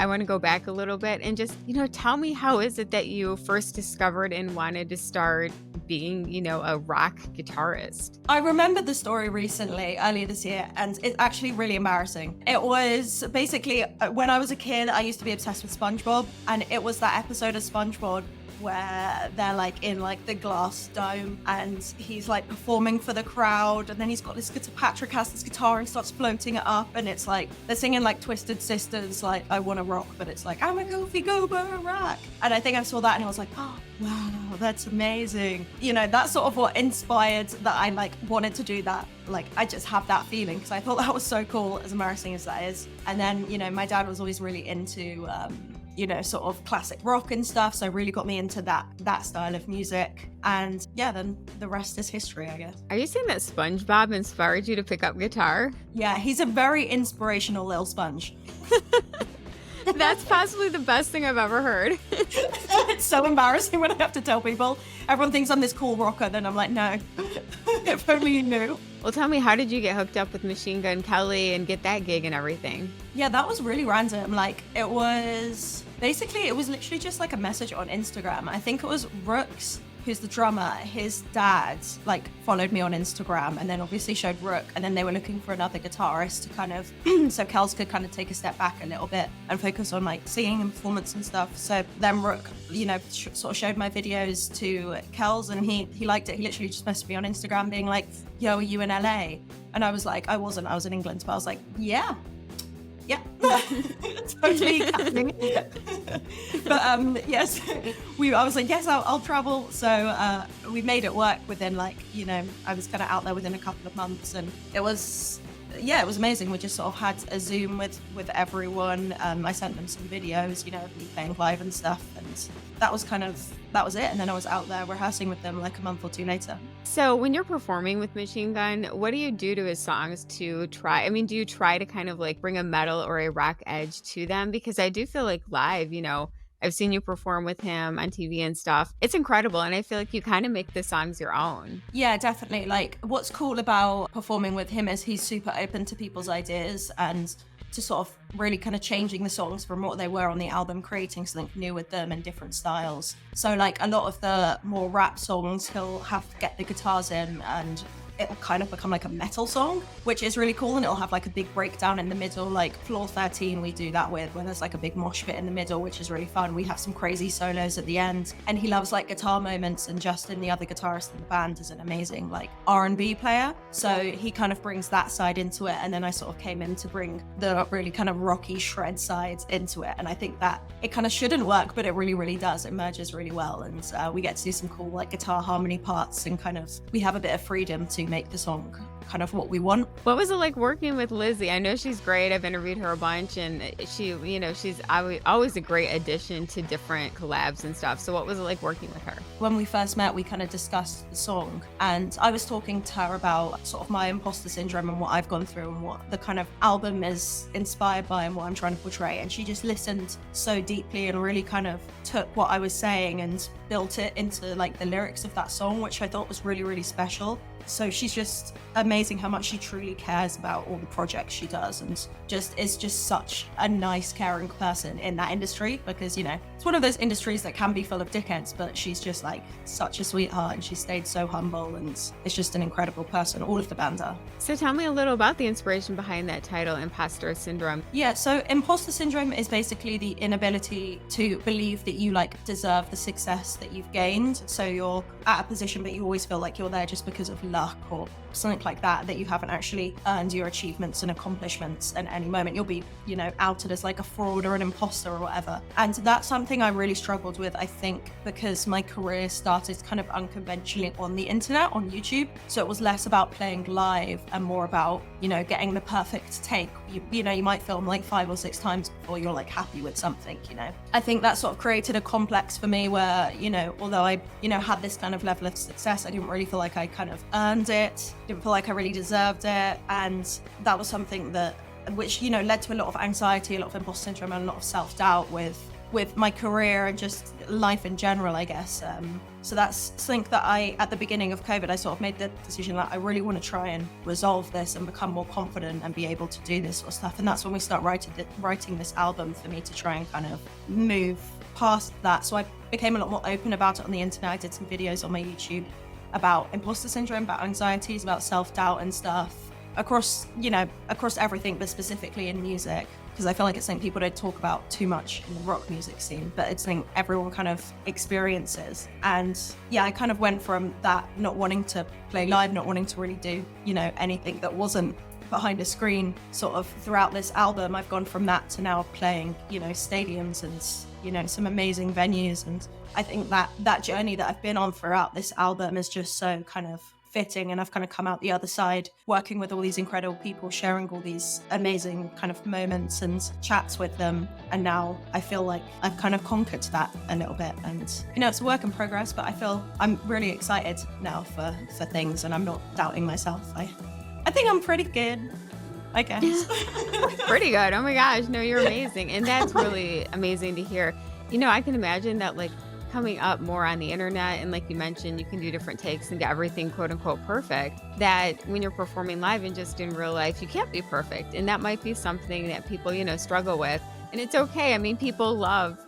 I want to go back a little bit and just, tell me how is it that you first discovered and wanted to start being, a rock guitarist? I remembered the story recently, earlier this year, and it's actually really embarrassing. It was basically when I was a kid, I used to be obsessed with SpongeBob, and it was that episode of SpongeBob where they're like in like the glass dome and he's like performing for the crowd, and then he's got this guitar. Patrick has this guitar and starts floating it up, and it's like they're singing like Twisted Sisters, like I Wanna Rock, but it's like I'm a goofy goober rock. And I think I saw that and I was like, oh wow, that's amazing. That's sort of what inspired that I like wanted to do that. Like I just have that feeling because I thought that was so cool, as embarrassing as that is. And then my dad was always really into sort of classic rock and stuff. So really got me into that style of music. And yeah, then the rest is history, I guess. Are you saying that SpongeBob inspired you to pick up guitar? Yeah, he's a very inspirational little sponge. That's possibly the best thing I've ever heard. It's so embarrassing when I have to tell people. Everyone thinks I'm this cool rocker, then I'm like, no, if only you knew. Well, tell me, how did you get hooked up with Machine Gun Kelly and get that gig and everything? Yeah, that was really random. Like, it was literally just like a message on Instagram. I think it was Rooks, who's the drummer. His dad like followed me on Instagram and then obviously showed Rook, and then they were looking for another guitarist to kind of so Kels could kind of take a step back a little bit and focus on like singing and performance and stuff. So then Rook sort of showed my videos to Kels, and he liked it. He literally just messaged me on Instagram being like, yo, are you in LA? And I was like, I was in England, but I was like, yeah, totally happening. But yes, I was like, yes, I'll travel. So we made it work within I was kind of out there within a couple of months, and it was amazing. We just sort of had a Zoom with everyone. I sent them some videos, of me playing live and stuff, and that was it. And then I was out there rehearsing with them like a month or two later. So when you're performing with Machine Gun, what do you do to his songs to try? I mean, do you try to kind of like bring a metal or a rock edge to them? Because I do feel like live, I've seen you perform with him on TV and stuff. It's incredible. And I feel like you kind of make the songs your own. Yeah, definitely. Like what's cool about performing with him is he's super open to people's ideas and to sort of really kind of changing the songs from what they were on the album, creating something new with them and different styles. So like a lot of the more rap songs, he'll have to get the guitars in and it'll kind of become like a metal song, which is really cool. And it'll have like a big breakdown in the middle, like Floor 13 we do that with, where there's like a big mosh pit in the middle, which is really fun. We have some crazy solos at the end, and he loves like guitar moments, and Justin, the other guitarist in the band, is an amazing like R&B player, so he kind of brings that side into it, and then I sort of came in to bring the really kind of rocky shred side into it. And I think that it kind of shouldn't work, but it really, really does. It merges really well, and we get to do some cool like guitar harmony parts, and kind of we have a bit of freedom to make the song kind of what we want. What was it like working with Lzzy? I know she's great. I've interviewed her a bunch, and she, she's always a great addition to different collabs and stuff. So what was it like working with her? When we first met, we kind of discussed the song, and I was talking to her about sort of my imposter syndrome and what I've gone through and what the kind of album is inspired by and what I'm trying to portray. And she just listened so deeply and really kind of took what I was saying and built it into like the lyrics of that song, which I thought was really, really special. So she's just amazing how much she truly cares about all the projects she does, and is just such a nice, caring person in that industry, because, it's one of those industries that can be full of dickheads, but she's just like such a sweetheart, and she stayed so humble, and it's just an incredible person. All of the band are. So tell me a little about the inspiration behind that title, Imposter Syndrome. Yeah, so Imposter Syndrome is basically the inability to believe that you like deserve the success that you've gained. So you're at a position, but you always feel like you're there just because of luck or something like that you haven't actually earned your achievements and accomplishments. And any moment you'll be, outed as like a fraud or an imposter or whatever. And that's something I really struggled with, I think, because my career started kind of unconventionally on the internet, on YouTube. So it was less about playing live and more about, getting the perfect take. You might film like 5 or 6 times before you're like happy with something, I think that sort of created a complex for me where, although I, had this kind of level of success, I didn't really feel like I kind of earned it, didn't feel like I really deserved it. And that was something which led to a lot of anxiety, a lot of imposter syndrome, and a lot of self-doubt with with my career and just life in general, I guess. So that's something that at the beginning of COVID, I sort of made the decision that I really want to try and resolve this and become more confident and be able to do this sort of stuff. And that's when we start writing this album for me to try and kind of move past that. So I became a lot more open about it on the internet. I did some videos on my YouTube about imposter syndrome, about anxieties, about self-doubt and stuff across everything, but specifically in music. Because I feel like it's something people don't talk about too much in the rock music scene, but it's something everyone kind of experiences. And yeah, I kind of went from that not wanting to play live, not wanting to really do, anything that wasn't behind a screen sort of throughout this album. I've gone from that to now playing, stadiums and, some amazing venues. And I think that journey that I've been on throughout this album is just so kind of fitting, and I've kind of come out the other side working with all these incredible people, sharing all these amazing kind of moments and chats with them, and now I feel like I've kind of conquered that a little bit. And it's a work in progress, but I feel I'm really excited now for things, and I'm not doubting myself. I think I'm pretty good, I guess. Pretty good. Oh my gosh, no, you're amazing. And that's really amazing to hear. I can imagine that, like, coming up more on the internet, and like you mentioned, you can do different takes and get everything quote unquote perfect, that when you're performing live and just in real life, you can't be perfect. And that might be something that people, struggle with. And it's okay. I mean, people love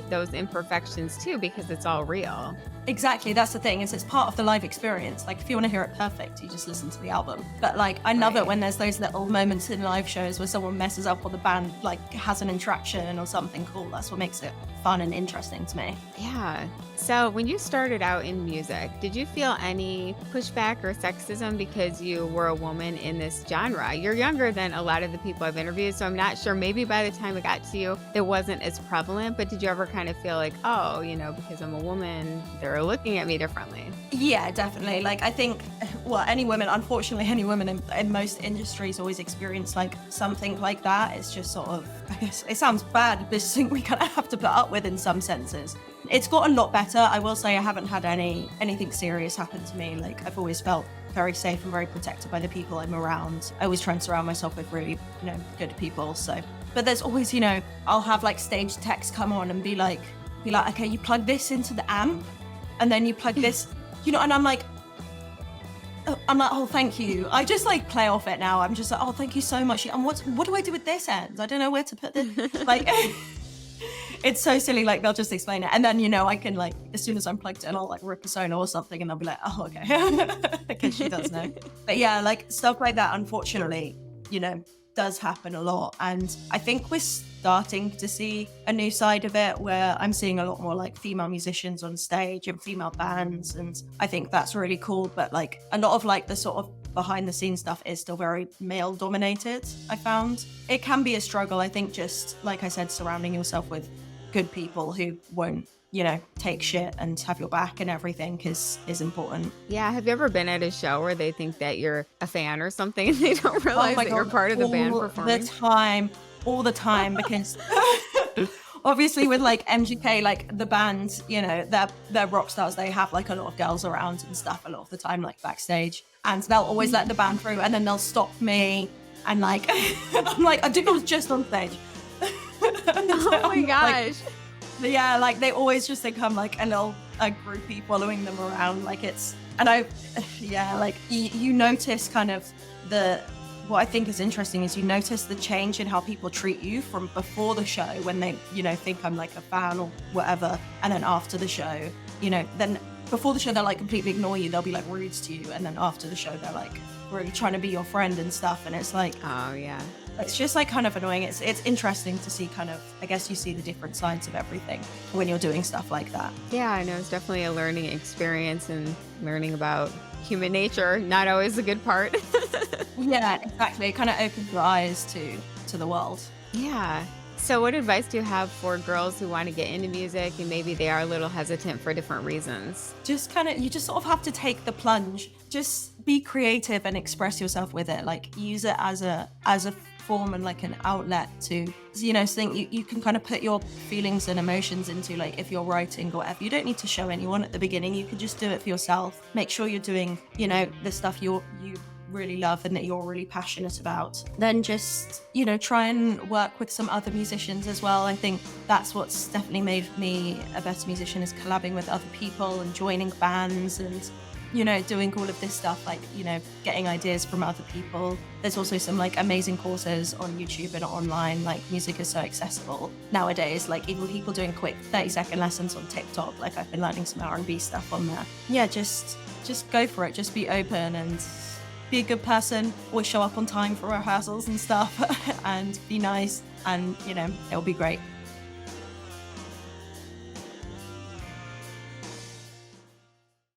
those imperfections too, because it's all real. Exactly, that's the thing, is it's part of the live experience. Like, if you want to hear it perfect, you just listen to the album. But like, I love it when there's those little moments in live shows where someone messes up or the band like has an interaction or something cool. That's what makes it fun and interesting to me. Yeah. So when you started out in music, did you feel any pushback or sexism because you were a woman in this genre? You're younger than a lot of the people I've interviewed, so I'm not sure. Maybe by the time it got to you, it wasn't as prevalent, but did you ever kind of feel like, oh, because I'm a woman, they're looking at me differently? Yeah, definitely. Like, I think, unfortunately, any women in most industries always experience like something like that. It's just sort of, I guess it sounds bad, but it's something we kind of have to put up with in some senses. It's gotten a lot better. I will say I haven't had anything serious happen to me. Like, I've always felt very safe and very protected by the people I'm around. I always try and surround myself with really, good people. So, but there's always, I'll have like stage techs come on and be like, okay, you plug this into the amp, and then you plug this, and I'm like, oh, thank you. I just like play off it now. I'm just like, oh, thank you so much. And what do I do with this end? I don't know where to put this. Like, it's so silly. Like, they'll just explain it. And then, I can like, as soon as I'm plugged in, I'll like rip a sonar or something, and they'll be like, oh, okay. Because she does know. But yeah, like stuff like that, unfortunately, does happen a lot. And I think we're starting to see a new side of it, where I'm seeing a lot more like female musicians on stage and female bands, and I think that's really cool. But like, a lot of like the sort of behind the scenes stuff is still very male dominated. I found it can be a struggle. I think, just like I said, surrounding yourself with good people who won't take shit and have your back and everything is important. Yeah. Have you ever been at a show where they think that you're a fan or something and they don't realize that you're part of the band performing? All the time, because obviously with like MGK, like the band, they're rock stars. They have like a lot of girls around and stuff a lot of the time, like backstage, and they'll always let the band through, and then they'll stop me and like, I'm like, I think I was just on stage. Oh my gosh. Like, yeah, like they always just think I'm like a groupie following them around. Like like you notice kind of what I think is interesting is you notice the change in how people treat you from before the show, when they, think I'm like a fan or whatever. And then after the show, then before the show, they'll like completely ignore you. They'll be like rude to you. And then after the show, they're like really trying to be your friend and stuff. And it's like, oh yeah. It's just like kind of annoying. It's interesting to see kind of, I guess you see the different sides of everything when you're doing stuff like that. Yeah, I know. It's definitely a learning experience, and learning about human nature, not always the good part. Yeah, exactly. It kind of opens your eyes to the world. Yeah. So what advice do you have for girls who want to get into music and maybe they are a little hesitant for different reasons? You just sort of have to take the plunge. Just be creative and express yourself with it. Like, use it as a form and like an outlet to, something you can kind of put your feelings and emotions into. Like, if you're writing or whatever, you don't need to show anyone at the beginning. You can just do it for yourself. Make sure you're doing, the stuff you really love and that you're really passionate about, then just, you know, try and work with some other musicians as well. I think that's what's definitely made me a better musician, is collabing with other people and joining bands and, you know, doing all of this stuff, like, you know, getting ideas from other people. There's also some like amazing courses on YouTube and online. Like, music is so accessible nowadays, like even people doing quick 30-second lessons on TikTok. Like, I've been learning some R&B stuff on there. Yeah, just go for it. Just be open and be a good person. Always show up on time for rehearsals and stuff and be nice, and, you know, it'll be great.